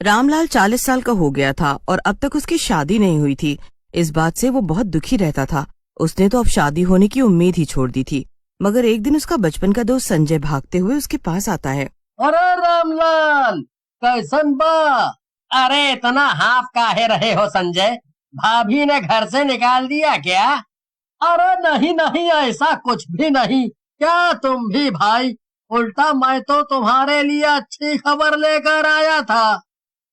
रामलाल 40 साल का हो गया था और अब तक उसकी शादी नहीं हुई थी। इस बात से वो बहुत दुखी रहता था। उसने तो अब शादी होने की उम्मीद ही छोड़ दी थी। मगर एक दिन उसका बचपन का दोस्त संजय भागते हुए उसके पास आता है। अरे रामलाल, कैसन बा? अरे इतना हाफ काहे रहे हो संजय? भाभी ने घर से निकाल दिया क्या? अरे नहीं नहीं, ऐसा कुछ भी नहीं। क्या तुम भी भाई? उल्टा मैं तो तुम्हारे लिए अच्छी खबर लेकर आया था।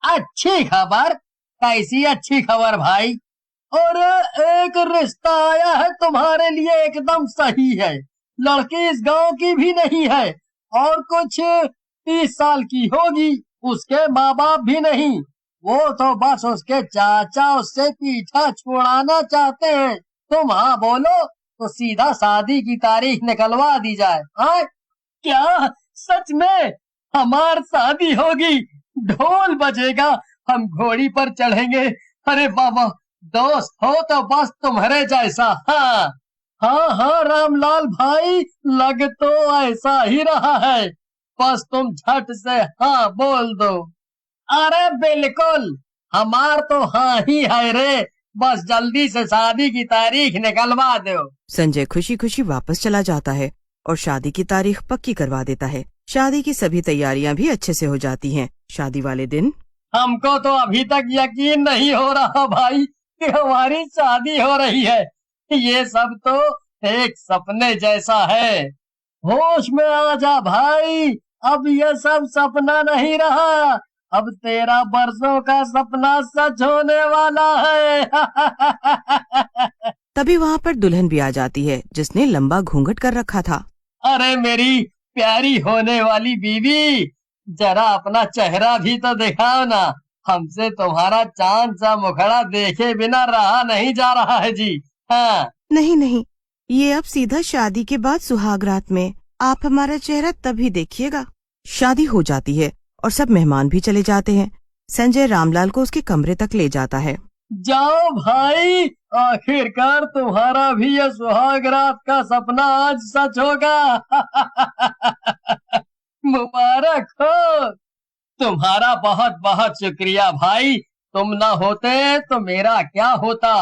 अच्छी खबर? कैसी अच्छी खबर भाई? और एक रिश्ता आया है तुम्हारे लिए, एकदम सही है। लड़की इस गांव की भी नहीं है और कुछ 30 साल की होगी। उसके माँ बाप भी नहीं। वो तो बस उसके चाचा उससे पीछा छुड़ाना चाहते हैं। तुम हाँ बोलो तो सीधा शादी की तारीख निकलवा दी जाए। हाँ, क्या सच में हमार शादी होगी? ढोल बजेगा, हम घोड़ी पर चढ़ेंगे। अरे बाबा, दोस्त हो तो बस तुम्हारे जैसा। हाँ हाँ हाँ रामलाल भाई, लग तो ऐसा ही रहा है। बस तुम झट से हाँ बोल दो। अरे बिल्कुल, हमार तो हाँ ही है रे। बस जल्दी से शादी की तारीख निकलवा दो। संजय खुशी खुशी वापस चला जाता है और शादी की तारीख पक्की करवा देता है। शादी की सभी तैयारियां भी अच्छे से हो जाती हैं। शादी वाले दिन हमको तो अभी तक यकीन नहीं हो रहा भाई कि हमारी शादी हो रही है। ये सब तो एक सपने जैसा है। होश में आ जा भाई, अब ये सब सपना नहीं रहा। अब तेरा बरसों का सपना सच होने वाला है। तभी वहाँ पर दुल्हन भी आ जाती है जिसने लंबा घूंघट कर रखा था। अरे मेरी प्यारी होने वाली बीवी, जरा अपना चेहरा भी तो दिखाओ ना। हमसे तुम्हारा चांद सा मुखड़ा देखे बिना रहा नहीं जा रहा है जी। हाँ, नहीं नहीं, ये अब सीधा शादी के बाद सुहाग रात में। आप हमारा चेहरा तभी देखिएगा। शादी हो जाती है और सब मेहमान भी चले जाते हैं। संजय रामलाल को उसके कमरे तक ले जाता है। जाओ भाई, आखिरकार तुम्हारा भी ये सुहाग रात का सपना आज सच होगा। मुबारक हो। तुम्हारा बहुत बहुत शुक्रिया भाई। तुम ना होते तो मेरा क्या होता।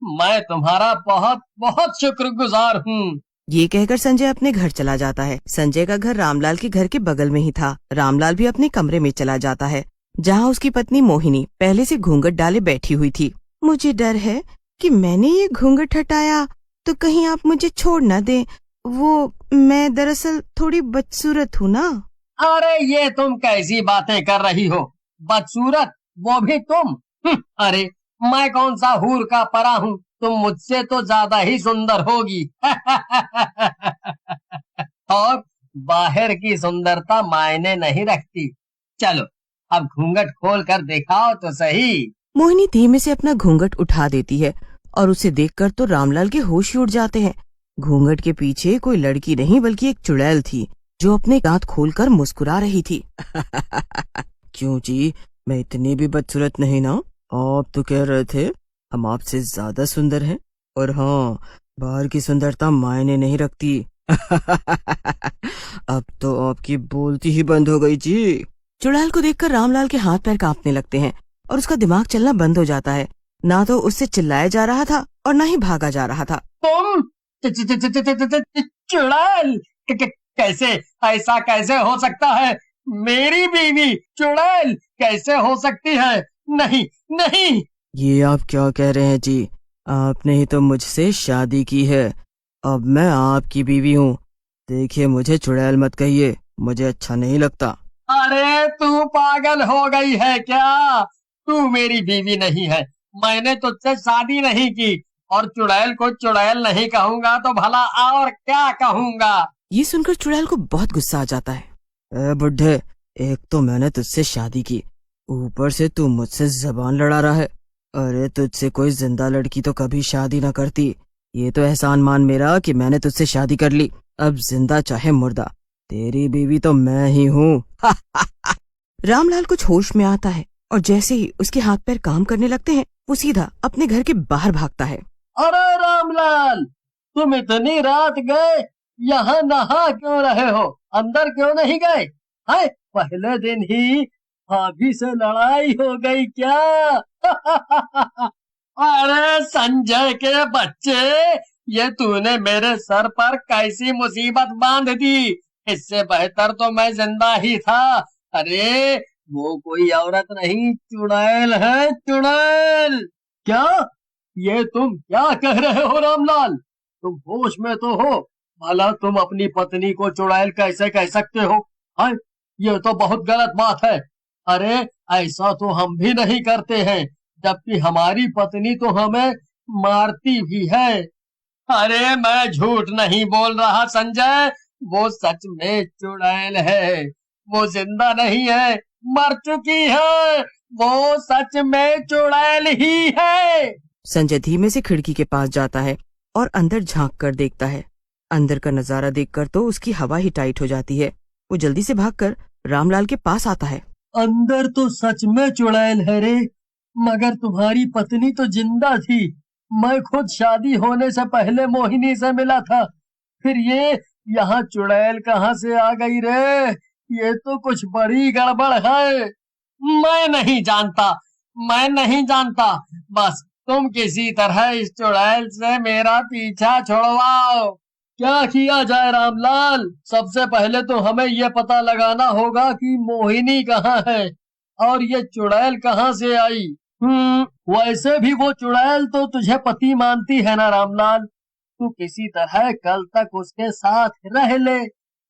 मैं तुम्हारा बहुत बहुत शुक्रगुजार हूँ। ये कहकर संजय अपने घर चला जाता है। संजय का घर रामलाल के घर के बगल में ही था। रामलाल भी अपने कमरे में चला जाता है जहाँ उसकी पत्नी मोहिनी पहले से घूंघट डाले बैठी हुई थी। मुझे डर है कि मैंने ये घूंघट हटाया तो कहीं आप मुझे छोड़ न दें। वो मैं दरअसल थोड़ी बदसूरत हूँ ना। अरे ये तुम कैसी बातें कर रही हो? बदसूरत? वो भी तुम? अरे मैं कौन सा हूर का परा हूँ? तुम मुझसे तो ज्यादा ही सुंदर होगी। और बाहर की सुंदरता मायने नहीं रखती। चलो अब घूंघट खोल कर दिखाओ तो सही। मोहिनी धीमे से अपना घूंघट उठा देती है और उसे देखकर तो रामलाल के होश ही उड़ जाते हैं। घूंघट के पीछे कोई लड़की नहीं बल्कि एक चुड़ैल थी जो अपने दांत खोलकर मुस्कुरा रही थी। क्यों जी, मैं इतनी भी बदसूरत नहीं ना? आप तो कह रहे थे हम आपसे ज्यादा सुंदर हैं। और हाँ, बाहर की सुंदरता मायने नहीं रखती। अब तो आपकी बोलती ही बंद हो गई जी। चुड़ैल को देखकर रामलाल के हाथ पैर कांपने लगते हैं और उसका दिमाग चलना बंद हो जाता है। ना तो उससे चिल्लाया जा रहा था और ना ही भागा जा रहा था। तुम चुड़ैल? कैसे? ऐसा कैसे हो सकता है? मेरी बीवी चुड़ैल कैसे हो सकती है? नहीं नहीं। ये आप क्या कह रहे हैं जी? आपने ही तो मुझसे शादी की है। अब मैं आपकी बीवी हूँ। देखिए, मुझे चुड़ैल मत कहिए, मुझे अच्छा नहीं लगता। अरे तू पागल हो गई है क्या? तू मेरी बीवी नहीं है। मैंने तुझसे शादी नहीं की और चुड़ैल को चुड़ैल नहीं कहूंगा तो भला और क्या कहूंगा? ये सुनकर चुड़ैल को बहुत गुस्सा आ जाता है। ए बुड्ढे, एक तो मैंने तुझसे शादी की, ऊपर से तू मुझसे जबान लड़ा रहा है। अरे तुझसे कोई जिंदा लड़की तो कभी शादी न करती। ये तो एहसान मान मेरा कि मैंने तुझसे शादी कर ली। अब जिंदा चाहे मुर्दा, तेरी बीवी तो मैं ही हूँ। रामलाल कुछ होश में आता है और जैसे ही उसके हाथ पैर काम करने लगते हैं वो सीधा अपने घर के बाहर भागता है। अरे रामलाल, तुम इतनी रात गए, यहाँ नहा क्यों रहे हो? अंदर क्यों नहीं गए? हाय, पहले दिन ही भाभी से लड़ाई हो गई क्या? अरे संजय के बच्चे, ये तूने मेरे सर पर कैसी मुसीबत बांध दी। इससे बेहतर तो मैं जिंदा ही था। अरे वो कोई औरत नहीं, चुड़ैल है, चुड़ैल। क्या? ये तुम क्या कह रहे हो रामलाल? तुम होश में तो हो? भला तुम अपनी पत्नी को चुड़ैल कैसे कह सकते हो? हाय, ये तो बहुत गलत बात है। अरे ऐसा तो हम भी नहीं करते हैं, जबकि हमारी पत्नी तो हमें मारती भी है। अरे मैं झूठ नहीं बोल रहा संजय, वो सच में चुड़ैल है। वो जिंदा नहीं है, मर चुकी है। वो सच में चुड़ैल ही है। संजय धीमे से खिड़की के पास जाता है और अंदर झांक कर देखता है। अंदर का नजारा देखकर तो उसकी हवा ही टाइट हो जाती है। वो जल्दी से भागकर रामलाल के पास आता है। अंदर तो सच में चुड़ैल है रे, मगर तुम्हारी पत्नी तो जिंदा थी। मैं खुद शादी होने से पहले मोहिनी से मिला था, फिर ये यहाँ चुड़ैल कहाँ से आ गई रे? ये तो कुछ बड़ी गड़बड़ है। मैं नहीं जानता, मैं नहीं जानता। बस तुम किसी तरह इस चुड़ैल से मेरा पीछा छुड़वाओ। क्या किया जाए रामलाल? सबसे पहले तो हमें यह पता लगाना होगा कि मोहिनी कहाँ है और ये चुड़ैल कहाँ से आई। वैसे भी वो चुड़ैल तो तुझे पति मानती है ना रामलाल। तू किसी तरह कल तक उसके साथ रह ले,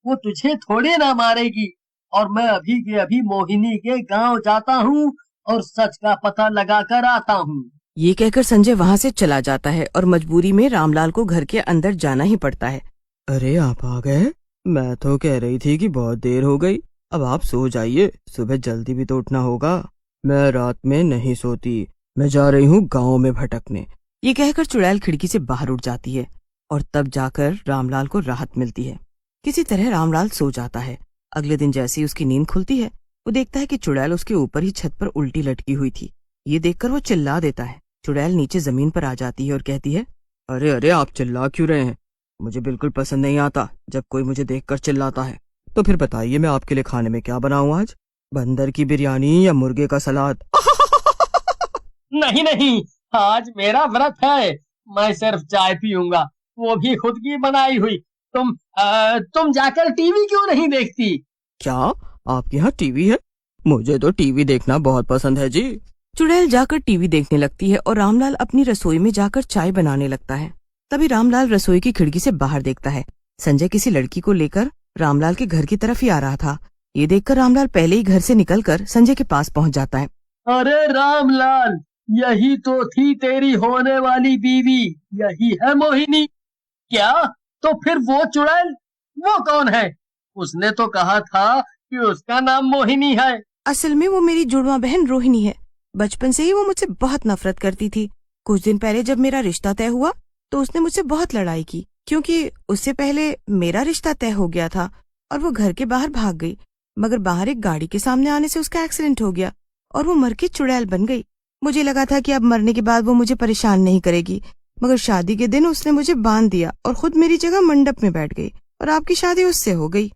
वो तुझे थोड़ी ना मारेगी। और मैं अभी के अभी मोहिनी के गांव जाता हूँ और सच का पता लगा कर आता हूँ। ये कहकर संजय वहाँ से चला जाता है और मजबूरी में रामलाल को घर के अंदर जाना ही पड़ता है। अरे आप आ गए? मैं तो कह रही थी कि बहुत देर हो गई। अब आप सो जाइए, सुबह जल्दी भी तो उठना होगा। मैं रात में नहीं सोती, मैं जा रही हूँ गाँव में भटकने। ये कहकर चुड़ैल खिड़की से बाहर उठ जाती है और तब जाकर रामलाल को राहत मिलती है। किसी तरह रामलाल सो जाता है। अगले दिन जैसे ही उसकी नींद खुलती है, वो देखता है कि चुड़ैल उसके ऊपर ही छत पर उल्टी लटकी हुई थी। ये देखकर वो चिल्ला देता है। चुड़ैल नीचे जमीन पर आ जाती है और कहती है, अरे अरे आप चिल्ला क्यों रहे हैं? मुझे बिल्कुल पसंद नहीं आता जब कोई मुझे देखकर चिल्लाता है। तो फिर बताइए मैं आपके लिए खाने में क्या बनाऊं आज? बंदर की बिरयानी या मुर्गे का सलाद? नहीं नहीं, आज मेरा व्रत है। मैं सिर्फ चाय पीऊंगा, वो भी खुद की बनाई हुई। तुम जाकर टीवी क्यों नहीं देखती? क्या आपके यहाँ टीवी है? मुझे तो टीवी देखना बहुत पसंद है जी। चुड़ैल जाकर टीवी देखने लगती है और रामलाल अपनी रसोई में जाकर चाय बनाने लगता है। तभी रामलाल रसोई की खिड़की से बाहर देखता है। संजय किसी लड़की को लेकर रामलाल के घर की तरफ ही आ रहा था। ये देखकर रामलाल पहले ही घर से निकलकर संजय के पास पहुंच जाता है। अरे रामलाल, यही तो थी तेरी होने वाली बीवी, यही है मोहिनी। क्या? तो फिर वो चुड़ैल, वो कौन है? उसने तो कहा था कि उसका नाम मोहिनी है। असल में वो मेरी जुड़वा बहन रोहिणी है। बचपन से ही वो मुझसे बहुत नफरत करती थी। कुछ दिन पहले जब मेरा रिश्ता तय हुआ तो उसने मुझसे बहुत लड़ाई की, क्योंकि उससे पहले मेरा रिश्ता तय हो गया था और वो घर के बाहर भाग गई। मगर बाहर एक गाड़ी के सामने आने से उसका एक्सीडेंट हो गया और वो मर के चुड़ैल बन गई। मुझे लगा था कि अब मरने के बाद वो मुझे परेशान नहीं करेगी, मगर शादी के दिन उसने मुझे बांध दिया और खुद मेरी जगह मंडप में बैठ गई और आपकी शादी उससे हो गई।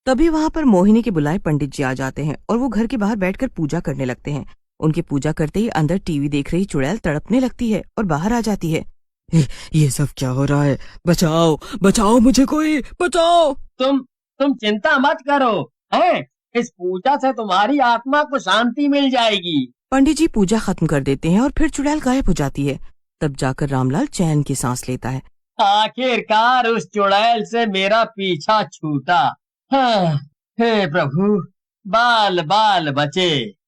तभी वहाँ पर मोहिनी के बुलाए पंडित जी आ जाते हैं और वो घर के बाहर बैठकर पूजा करने लगते हैं। उनकी पूजा करते ही अंदर टीवी देख रही चुड़ैल तड़पने लगती है और बाहर आ जाती है। ये सब क्या हो रहा है? बचाओ बचाओ, मुझे कोई बचाओ। तुम चिंता मत करो, हैं? इस पूजा से तुम्हारी आत्मा को शांति मिल जाएगी। पंडित जी पूजा खत्म कर देते हैं और फिर चुड़ैल गायब हो जाती है। तब जाकर रामलाल चैन की सांस लेता है। आखिरकार उस चुड़ैल से मेरा पीछा छूटा। हाँ, हे प्रभु, बाल बाल बचे।